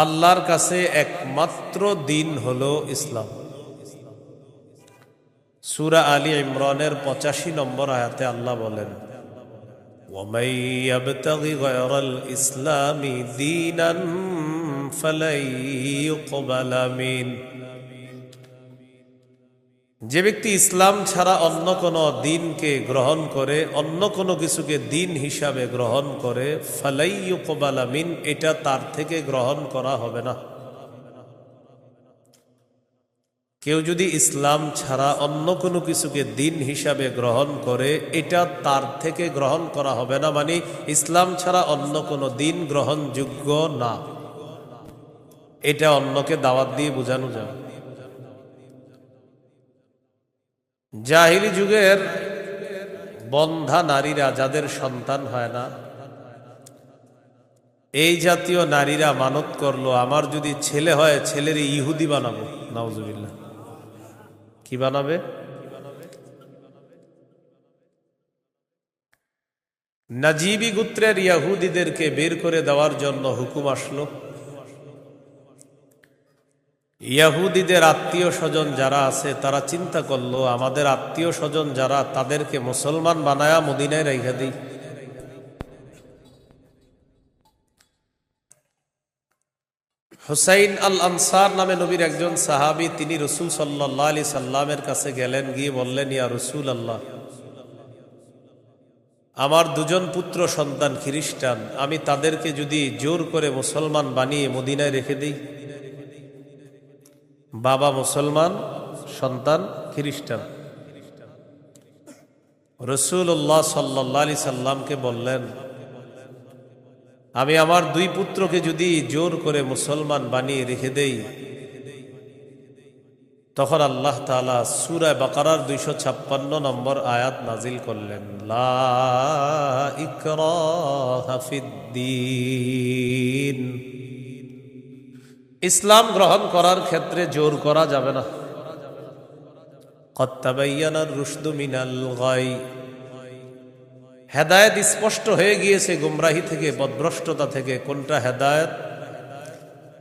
আল্লাহর কাছে একমাত্র দিন হলো ইসলাম। সূরা আলী ইমরানের 85 নম্বর আয়াতে আল্লাহ বলেন, ওয়ামাই ইয়াবতাগি গায়রাল ইসলামি দীনান ফালাই ইউকবালা মিন। যে ব্যক্তি ইসলাম ছাড়া অন্য কোনো দিনকে গ্রহণ করে, অন্য কোনো কিছুকে দিন হিসাবে গ্রহণ করে, ফালাই ইউকবালা মিন, এটা তার থেকে গ্রহণ করা হবে না। কেউ যদি ইসলাম ছাড়া অন্য কোনো কিছুকে দিন হিসাবে গ্রহণ করে, এটা তার থেকে গ্রহণ করা হবে না, মানে ইসলাম ছাড়া অন্য কোনো দিন গ্রহণযোগ্য না। এটা অন্যকে দাওয়াত দিয়ে বোঝানো যায়। জাহিলি যুগের বন্ধা নারীরা, যাদের সন্তান হয় না, এই জাতীয় নারীরা মানত করলো, আমার যদি ছেলে হয় ছেলের ইহুদি বানাবো। নাউজুবিল্লাহ। কি বানাবে? নাজিবি গোত্রের ইহুদিদেরকে বের করে দেওয়ার জন্য হুকুম আসলো। ইহুদিদের আত্মীয় স্বজন যারা আছে তারা চিন্তা করলো, আমাদের আত্মীয় স্বজন যারা, তাদেরকে মুসলমান বানায়া মদিনায় রেখে দিই। হুসাইন আল আনসার নামে নবীর একজন সাহাবী, তিনি রাসূল সাল্লাল্লাহু আলাইহি সাল্লামের কাছে গেলেন, গিয়ে বললেন, ইয়া রাসূলুল্লাহ, আমার দুজন পুত্র সন্তান খ্রিস্টান, আমি তাদেরকে যদি জোর করে মুসলমান বানিয়ে মদিনায় রেখে দিই। বাবা মুসলমান, সন্তান খ্রিস্টান। রাসূলুল্লাহ সাল্লাল্লাহু আলাইহি সাল্লামকে বললেন, আমি আমার দুই পুত্রকে যদি জোর করে মুসলমান বানিয়ে রেখে দেই, তখন আল্লাহ তাআলা সূরা বাকারার 256 নম্বর আয়াত নাজিল করলেন, লা ইকরাহা ফিদ্দীন। ইসলাম গ্রহণ করার ক্ষেত্রে জোর করা যাবে না। কদ তাবায়্যানার রুশদু মিনাল গাই। হেদায়েত স্পষ্ট হয়ে গিয়েছে গুমরাহি থেকে, পথভ্রষ্টতা থেকে। কোনটা হেদায়েত,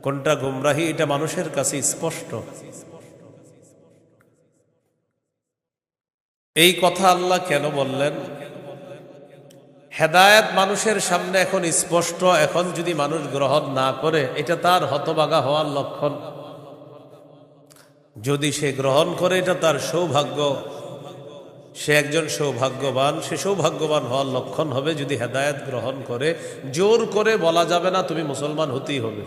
কোনটা গুমরাহি, এটা মানুষের কাছে স্পষ্ট। এই কথা আল্লাহ কেন বললেন? হেদায়েত মানুষের সামনে এখন স্পষ্ট, এখন যদি মানুষ গ্রহণ না করে, এটা তার হতভাগা হওয়ার লক্ষণ। যদি সে গ্রহণ করে, এটা তার সৌভাগ্য, সে একজন সৌভাগ্যবান। সে সৌভাগ্যবান হওয়ার লক্ষণ হবে যদি হেদায়েত গ্রহণ করে। জোর করে বলা যাবে না তুমি মুসলমান হতেই হবে।